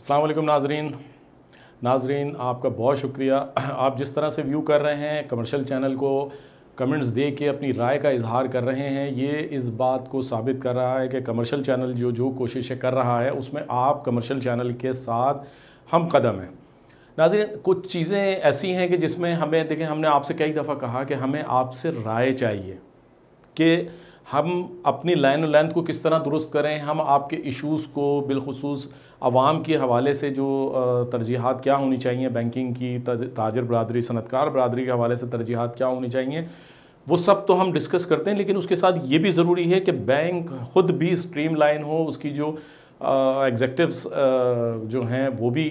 अस्सलाम वालेकुम नाजरीन आपका बहुत शुक्रिया। आप जिस तरह से व्यू कर रहे हैं कमर्शियल चैनल को, कमेंट्स दे के अपनी राय का इजहार कर रहे हैं, ये इस बात को साबित कर रहा है कि कमर्शियल चैनल जो कोशिशें कर रहा है उसमें आप कमर्शियल चैनल के साथ हम कदम हैं। नाज़रीन, कुछ चीज़ें ऐसी हैं कि जिसमें हमें देखें, हमने आपसे कई दफ़ा कहा कि हमें आपसे राय चाहिए कि हम अपनी लाइन और लेंथ को किस तरह दुरुस्त करें। हम आपके इश्यूज़ को बिलखुसूस आवाम के हवाले से जो तरजीहात क्या होनी चाहिए, बैंकिंग की, ताजर बरादरी, सनतकार बरादरी के हवाले से तरजीहात क्या होनी चाहिए, वो सब तो हम डिस्कस करते हैं। लेकिन उसके साथ ये भी ज़रूरी है कि बैंक ख़ुद भी स्ट्रीमलाइन हो, उसकी जो एग्जेक्टिव्स जो हैं वो भी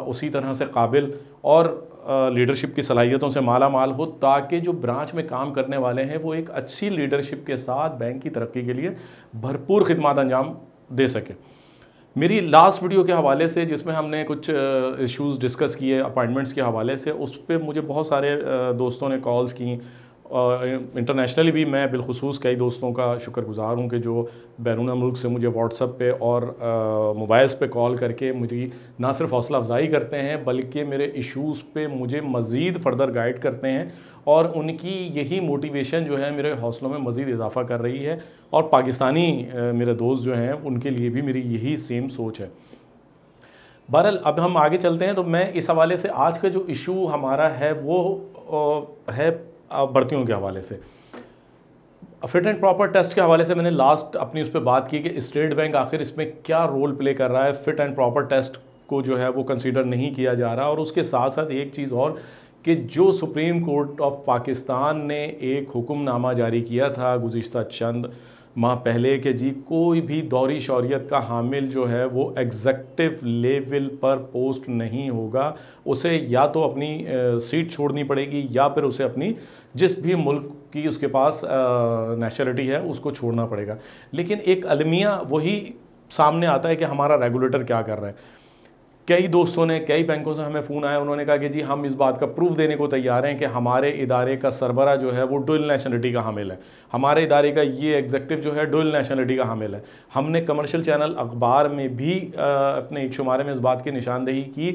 उसी तरह से काबिल और लीडरशिप की सलाहियतों से माला माल हो, ताकि जो ब्रांच में काम करने वाले हैं वो एक अच्छी लीडरशिप के साथ बैंक की तरक्की के लिए भरपूर खिदमत अंजाम दे सके। मेरी लास्ट वीडियो के हवाले से जिसमें हमने कुछ इश्यूज़ डिस्कस किए अपॉइंटमेंट्स के हवाले से, उस पर मुझे बहुत सारे दोस्तों ने कॉल्स की। इंटरनेशनली भी मैं बिलखुसूस कई दोस्तों का शुक्रगुज़ार हूँ कि जो बैरून मुल्क से मुझे व्हाट्सएप पे और मोबाइल्स पे कॉल करके मेरी ना सिर्फ हौसला अफजाई करते हैं बल्कि मेरे इश्यूज़ पे मुझे मज़ीद फ़र्दर गाइड करते हैं, और उनकी यही मोटिवेशन जो है मेरे हौसलों में मज़ीद इजाफ़ा कर रही है। और पाकिस्तानी मेरे दोस्त जो हैं उनके लिए भी मेरी यही सेम सोच है। बहरहाल अब हम आगे चलते हैं। तो मैं इस हवाले से आज का जो इशू हमारा है वो है भर्तियों के हवाले से। फिट एंड प्रॉपर टेस्ट के हवाले से मैंने लास्ट अपनी उस पर बात की कि स्टेट बैंक आखिर इसमें क्या रोल प्ले कर रहा है। फिट एंड प्रॉपर टेस्ट को जो है वो कंसीडर नहीं किया जा रहा, और उसके साथ साथ एक चीज़ और कि जो सुप्रीम कोर्ट ऑफ पाकिस्तान ने एक हुक्मनामा जारी किया था गुज़िश्ता चंद माह पहले कि जी कोई भी दौरी शौरियत का हामिल जो है वो एग्जेक्टिव लेवल पर पोस्ट नहीं होगा, उसे या तो अपनी सीट छोड़नी पड़ेगी या फिर उसे अपनी जिस भी मुल्क की उसके पास नेशनलिटी है उसको छोड़ना पड़ेगा। लेकिन एक अलमिया वही सामने आता है कि हमारा रेगुलेटर क्या कर रहा है। कई दोस्तों ने, कई बैंकों से हमें फ़ोन आया, उन्होंने कहा कि जी हम इस बात का प्रूफ देने को तैयार हैं कि हमारे इदारे का सरबरा जो है वो डुअल नेशनलिटी का हामिल है, हमारे इदारे का ये एग्जेक्टिव जो है डुअल नेशनलिटी का हामिल है। हमने कमर्शियल चैनल अखबार में भी अपने एक शुमारे में इस बात की निशानदेही की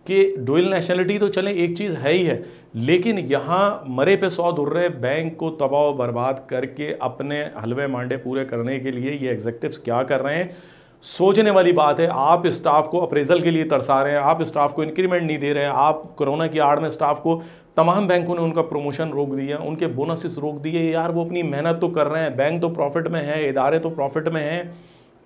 कि डुअल नेशनलिटी तो चले एक चीज़ है ही है, लेकिन यहाँ मरे पे 100 दुर्रे बैंक को तबाह बर्बाद करके अपने हलवे मांडे पूरे करने के लिए ये एग्जेक्टिव्स क्या कर रहे हैं, सोचने वाली बात है। आप स्टाफ को अप्रेजल के लिए तरसा रहे हैं, आप स्टाफ को इंक्रीमेंट नहीं दे रहे हैं, आप कोरोना की आड़ में स्टाफ को, तमाम बैंकों ने उनका प्रमोशन रोक दिया, उनके बोनसेस रोक दिए। यार वो अपनी मेहनत तो कर रहे हैं, बैंक तो प्रॉफिट में है, इदारे तो प्रॉफिट में हैं,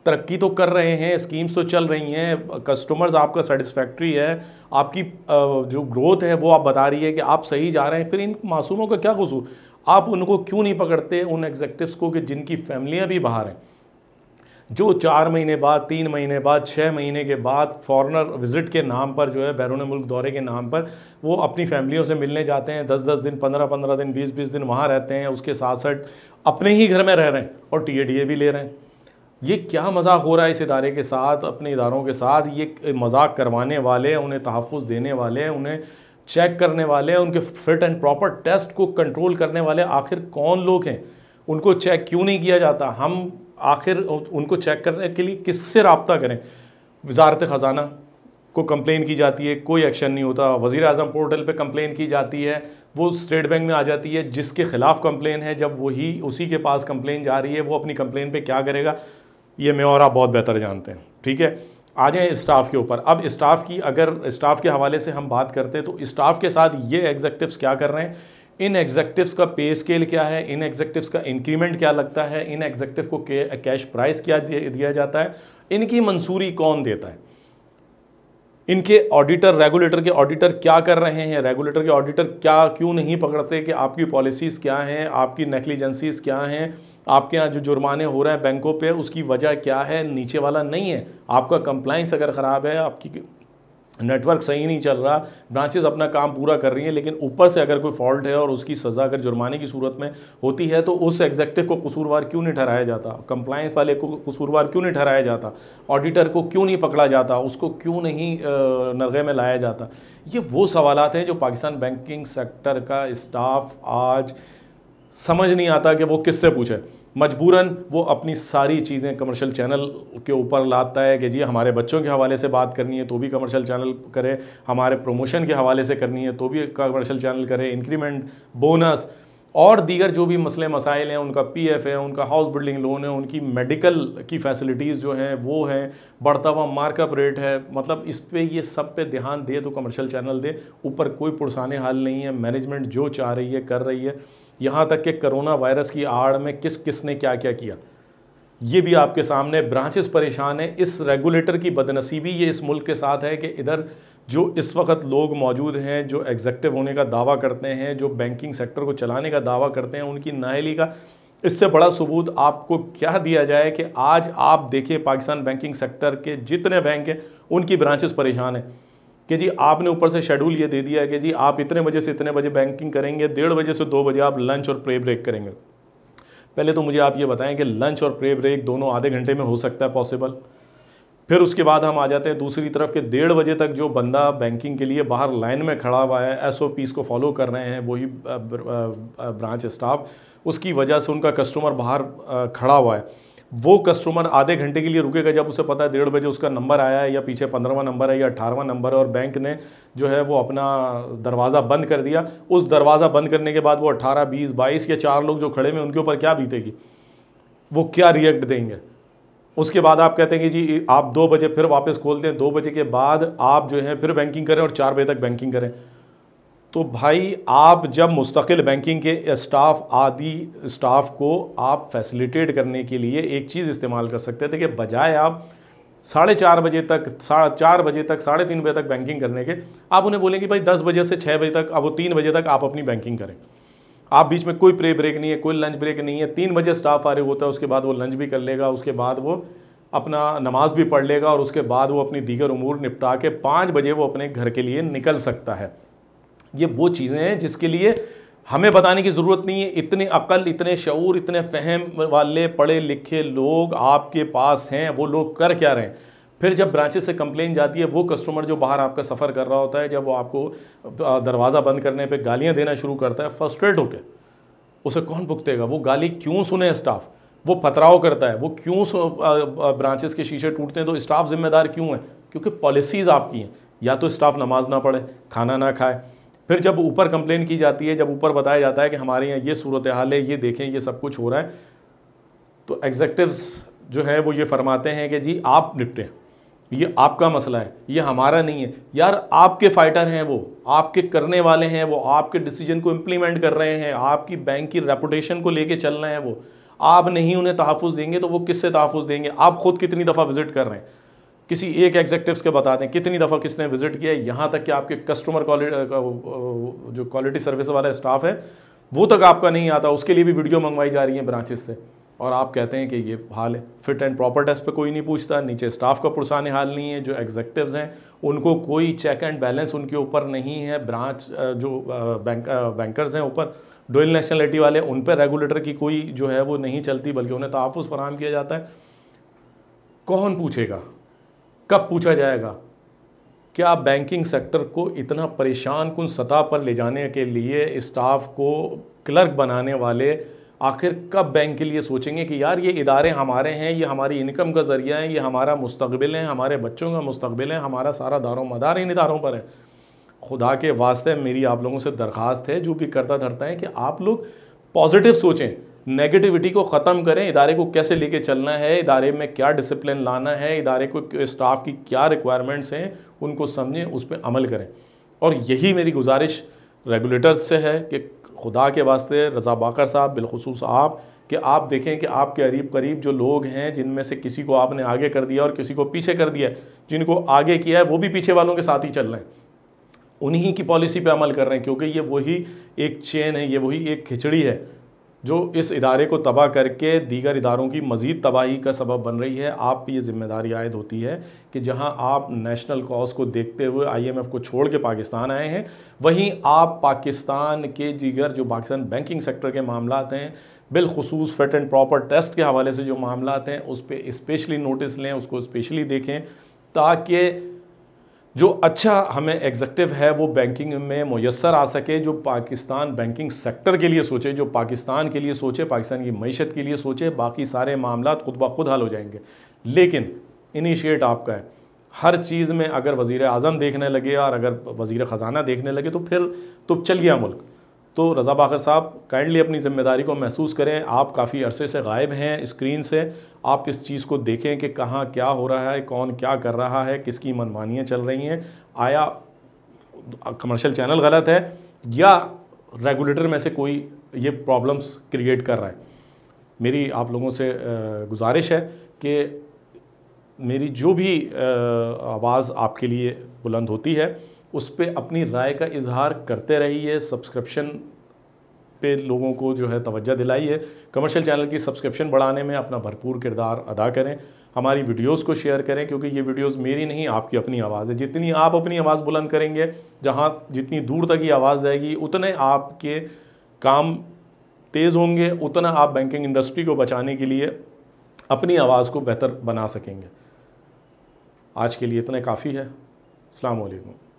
तरक्की तो कर रहे हैं, स्कीम्स तो चल रही हैं, कस्टमर्स आपका सेटिस्फैक्ट्री है, आपकी जो ग्रोथ है वो आप बता रही है कि आप सही जा रहे हैं। फिर इन मासूमों का क्या कसूर? आप उनको क्यों नहीं पकड़ते, उन एग्जेक्टिव्स को कि जिनकी फैमिलियाँ भी बाहर हैं, जो 4 महीने बाद, 3 महीने बाद, 6 महीने के बाद फॉरेनर विजिट के नाम पर जो है बैरून मुल्क दौरे के नाम पर वो अपनी फैमिलियों से मिलने जाते हैं, 10-10 दिन, 15-15 दिन, 20-20 दिन वहाँ रहते हैं, उसके साथ साथ अपने ही घर में रह रहे हैं और टीएडीए भी ले रहे हैं। ये क्या मजाक हो रहा है इस इदारे के साथ, अपने इदारों के साथ? ये मजाक करवाने वाले, उन्हें तहफ़्फ़ुज़ देने वाले, उन्हें चेक करने वाले, उनके फिट एंड प्रॉपर टेस्ट को कंट्रोल करने वाले आखिर कौन लोग हैं? उनको चेक क्यों नहीं किया जाता? हम आखिर उनको चेक करने के लिए किससे रब्ता करें? वज़ारत ख़ज़ाना को कंप्लेन की जाती है, कोई एक्शन नहीं होता। वज़ीर आज़म पोर्टल पे कंप्लेन की जाती है, वो स्टेट बैंक में आ जाती है। जिसके ख़िलाफ़ कंप्लेन है, जब वही उसी के पास कंप्लेन जा रही है, वो अपनी कंप्लेन पे क्या करेगा ये मैं और आप बहुत बेहतर जानते हैं। ठीक है, आ जाएँ स्टाफ के ऊपर। अब स्टाफ की, अगर स्टाफ के हवाले से हम बात करते हैं तो स्टाफ के साथ ये एग्जेक्टिव्स क्या कर रहे हैं, इन एग्जेक्टिव्स का पे स्केल क्या है, इन एग्जेक्टिव्स का इंक्रीमेंट क्या लगता है, इन एग्जेक्टिव को कैश प्राइस क्या दिया जाता है, इनकी मंसूरी कौन देता है, इनके ऑडिटर, रेगुलेटर के ऑडिटर क्या कर रहे हैं, रेगुलेटर के ऑडिटर क्या क्यों नहीं पकड़ते कि आपकी पॉलिसीज़ क्या हैं, आपकी नेग्लिजेंसीज क्या हैं, आपके यहाँ जो जुर्माने हो रहे हैं बैंकों पे उसकी वजह क्या है? नीचे वाला नहीं है। आपका कंप्लाइंस अगर ख़राब है, आपकी नेटवर्क सही नहीं चल रहा, ब्रांचेस अपना काम पूरा कर रही हैं, लेकिन ऊपर से अगर कोई फॉल्ट है और उसकी सज़ा अगर जुर्माने की सूरत में होती है तो उस एग्जेक्टिव को कसूरवार क्यों नहीं ठहराया जाता? कंप्लाइंस वाले को कसूरवार क्यों नहीं ठहराया जाता? ऑडिटर को क्यों नहीं पकड़ा जाता? उसको क्यों नहीं नरगे में लाया जाता? ये वो सवालात हैं जो पाकिस्तान बैंकिंग सेक्टर का स्टाफ आज समझ नहीं आता कि वो किससे पूछे। मजबूरन वो अपनी सारी चीज़ें कमर्शियल चैनल के ऊपर लाता है कि जी हमारे बच्चों के हवाले से बात करनी है तो भी कमर्शियल चैनल करे, हमारे प्रमोशन के हवाले से करनी है तो भी कमर्शियल चैनल करे, इंक्रीमेंट, बोनस और दीगर जो भी मसले मसाइल हैं, उनका पीएफ है, उनका हाउस बिल्डिंग लोन है, उनकी मेडिकल की फैसिलिटीज़ जो हैं वो हैं, बढ़ता हुआ मार्कअप रेट है, मतलब इस पे ये सब पे ध्यान दे तो कमर्शियल चैनल दे। ऊपर कोई पुरसाने हाल नहीं है, मैनेजमेंट जो चाह रही है कर रही है। यहाँ तक कि कोरोना वायरस की आड़ में किस किस ने क्या क्या किया ये भी आपके सामने। ब्रांचेस परेशान है, इस रेगुलेटर की बदनसीबी ये इस मुल्क के साथ है कि इधर जो इस वक्त लोग मौजूद हैं जो एग्जेक्टिव होने का दावा करते हैं, जो बैंकिंग सेक्टर को चलाने का दावा करते हैं, उनकी नाअहली का इससे बड़ा सबूत आपको क्या दिया जाए कि आज आप देखिए पाकिस्तान बैंकिंग सेक्टर के जितने बैंक हैं उनकी ब्रांचेस परेशान हैं कि जी आपने ऊपर से शेड्यूल ये दे दिया है कि जी आप इतने बजे से इतने बजे बैंकिंग करेंगे, 1:30 बजे से 2 बजे आप लंच और प्रे ब्रेक करेंगे। पहले तो मुझे आप ये बताएं कि लंच और प्रे ब्रेक दोनों आधे घंटे में हो सकता है पॉसिबल? फिर उसके बाद हम आ जाते हैं दूसरी तरफ के 1:30 बजे तक जो बंदा बैंकिंग के लिए बाहर लाइन में खड़ा हुआ है, SOPs को फॉलो कर रहे हैं वही ब्रांच स्टाफ, उसकी वजह से उनका कस्टमर बाहर खड़ा हुआ है, वो कस्टमर आधे घंटे के लिए रुकेगा जब उसे पता है 1:30 बजे उसका नंबर आया है या पीछे 15वां नंबर है या 18वां नंबर है और बैंक ने जो है वो अपना दरवाज़ा बंद कर दिया। उस दरवाज़ा बंद करने के बाद वो 18, 20, 22 या 4 लोग जो खड़े हैं उनके ऊपर क्या बीतेगी, वो क्या रिएक्ट देंगे? उसके बाद आप कहते हैं कि जी आप 2 बजे फिर वापस खोलते हैं, 2 बजे के बाद आप जो है फिर बैंकिंग करें और 4 बजे तक बैंकिंग करें। तो भाई आप जब मुस्तकिल बैंकिंग के स्टाफ आदि स्टाफ को आप फैसिलिटेट करने के लिए एक चीज़ इस्तेमाल कर सकते थे कि बजाय आप 4:30 बजे तक 4 बजे तक 3:30 बजे तक बैंकिंग करने के, आप उन्हें बोलेंगे भाई 10 बजे से 6 बजे तक, अब वो 3 बजे तक आप अपनी बैंकिंग करें। आप बीच में कोई प्रे ब्रेक नहीं है, कोई लंच ब्रेक नहीं है। 3 बजे स्टाफ फारिग होता है, उसके बाद वो लंच भी कर लेगा, उसके बाद वो अपना नमाज भी पढ़ लेगा और उसके बाद वो अपनी दीगर उमूर निपटा के 5 बजे वो अपने घर के लिए निकल सकता है। ये वो चीज़ें हैं जिसके लिए हमें बताने की ज़रूरत नहीं है। इतने अक्ल, इतने शऊर, इतने फहम वाले पढ़े लिखे लोग आपके पास हैं, वो लोग कर क्या रहे हैं? फिर जब ब्रांचेस से कंप्लेन जाती है, वो कस्टमर जो बाहर आपका सफ़र कर रहा होता है, जब वो आपको दरवाज़ा बंद करने पे गालियां देना शुरू करता है फ्रस्ट्रेट होकर, उसे कौन भुगतेगा? वो गाली क्यों सुने स्टाफ? वो पथराव करता है, वो क्यों ब्रांचेस के शीशे टूटते हैं? तो स्टाफ जिम्मेदार क्यों है? क्योंकि पॉलिसीज़ आपकी हैं। या तो स्टाफ नमाज ना पढ़े, खाना ना खाए। फिर जब ऊपर कंप्लेन की जाती है, जब ऊपर बताया जाता है कि हमारे यहाँ ये सूरत हाल है, ये देखें, ये सब कुछ हो रहा है, तो एग्जेक्टिव्स जो है वो ये फरमाते हैं कि जी आप निपटें, ये आपका मसला है, ये हमारा नहीं है। यार आपके फाइटर हैं, वो आपके करने वाले हैं, वो आपके डिसीजन को इम्प्लीमेंट कर रहे हैं, आपकी बैंक की रेपुटेशन को लेके चल रहे हैं। वो आप नहीं उन्हें तहफ़्फ़ुज़ देंगे तो वो किससे तहफ़्फ़ुज़ देंगे? आप खुद कितनी दफ़ा विजिट कर रहे हैं? किसी एक एग्जेक्टिव्स के बता दें कितनी दफ़ा किसने विजिट किया है। यहाँ तक कि आपके कस्टमर जो क्वालिटी सर्विस वाला स्टाफ है वो तक आपका नहीं आता, उसके लिए भी वीडियो मंगवाई जा रही है ब्रांचेस से, और आप कहते हैं कि ये हाल है। फिट एंड प्रॉपर टेस्ट पे कोई नहीं पूछता, नीचे स्टाफ का पुरसाने हाल नहीं है, जो एग्जेक्टिव्स हैं उनको कोई चेक एंड बैलेंस उनके ऊपर नहीं है। ब्रांच जो बैंकर्स हैं ऊपर डुअल नेशनलिटी वाले, उन पर रेगुलेटर की कोई जो है वो नहीं चलती, बल्कि उन्हें तहफ़्फ़ुज़ फराहम किया जाता है। कौन पूछेगा? कब पूछा जाएगा? क्या बैंकिंग सेक्टर को इतना परेशान कुन सतह पर ले जाने के लिए स्टाफ को क्लर्क बनाने वाले आखिर कब बैंक के लिए सोचेंगे कि यार ये इदारे हमारे हैं, ये हमारी इनकम का ज़रिया है, ये हमारा मुस्तकबिल है, हमारे बच्चों का मुस्तकबिल है, हमारा सारा दारो मदार इन इदारों पर है। खुदा के वास्ते मेरी आप लोगों से दरख्वास्त है, जो भी करता धरता है, कि आप लोग पॉजिटिव सोचें, नेगेटिविटी को ख़त्म करें। इदारे को कैसे लेके चलना है, इदारे में क्या डिसिप्लिन लाना है, इदारे को स्टाफ की क्या रिक्वायरमेंट्स हैं, उनको समझें, उस पर अमल करें। और यही मेरी गुजारिश रेगुलेटर्स से है कि खुदा के वास्ते रज़ा बाकर साहब बिलखुसूस आप, कि आप देखें कि आपके करीब करीब जो लोग हैं, जिनमें से किसी को आपने आगे कर दिया और किसी को पीछे कर दिया, जिनको आगे किया है वो भी पीछे वालों के साथ ही चल रहे हैं, उन्हीं की पॉलिसी पे अमल कर रहे हैं, क्योंकि ये वही एक चेन है, ये वही एक खिचड़ी है जो इस इदारे को तबाह करके दीगर इदारों की मज़ीद तबाही का सबब बन रही है। आप पे ये ज़िम्मेदारी आयद होती है कि जहां आप नेशनल कॉज को देखते हुए IMF को छोड़ के पाकिस्तान आए हैं, वहीं आप पाकिस्तान के दीगर जो पाकिस्तान बैंकिंग सेक्टर के मामलात हैं, बिलखुसूस फिट एंड प्रॉपर टेस्ट के हवाले से जो मामलात हैं, उस पर स्पेशली नोटिस लें, उसको स्पेशली देखें, ताकि जो अच्छा हमें एग्जेक्टिव है वो बैंकिंग में मुयस्सर आ सके, जो पाकिस्तान बैंकिंग सेक्टर के लिए सोचे, जो पाकिस्तान के लिए सोचे, पाकिस्तान की मईशत के लिए सोचे, बाकी सारे मामला खुद ब खुद हल हो जाएंगे। लेकिन इनिशिएट आपका है। हर चीज़ में अगर वज़ीर आज़म देखने लगे और अगर वज़ीर ख़जाना देखने लगे तो फिर तो चल गया मुल्क। तो रज़ा बाकर साहब काइंडली अपनी ज़िम्मेदारी को महसूस करें। आप काफ़ी अरसे से गायब हैं स्क्रीन से, आप इस चीज़ को देखें कि कहाँ क्या हो रहा है, कौन क्या कर रहा है, किसकी मनमानियाँ चल रही हैं, आया कमर्शियल चैनल गलत है या रेगुलेटर में से कोई ये प्रॉब्लम्स क्रिएट कर रहा है। मेरी आप लोगों से गुजारिश है कि मेरी जो भी आवाज़ आपके लिए बुलंद होती है उस पर अपनी राय का इजहार करते रहिए। सब्सक्रिप्शन पे लोगों को जो है तवज्जो दिलाइए। कमर्शियल चैनल की सब्सक्रिप्शन बढ़ाने में अपना भरपूर किरदार अदा करें। हमारी वीडियोस को शेयर करें, क्योंकि ये वीडियोस मेरी नहीं, आपकी अपनी आवाज़ है। जितनी आप अपनी आवाज़ बुलंद करेंगे, जहाँ जितनी दूर तक ये आवाज़ जाएगी, उतने आपके काम तेज़ होंगे, उतना आप बैंकिंग इंडस्ट्री को बचाने के लिए अपनी आवाज़ को बेहतर बना सकेंगे। आज के लिए इतना काफ़ी है। अस्सलाम वालेकुम।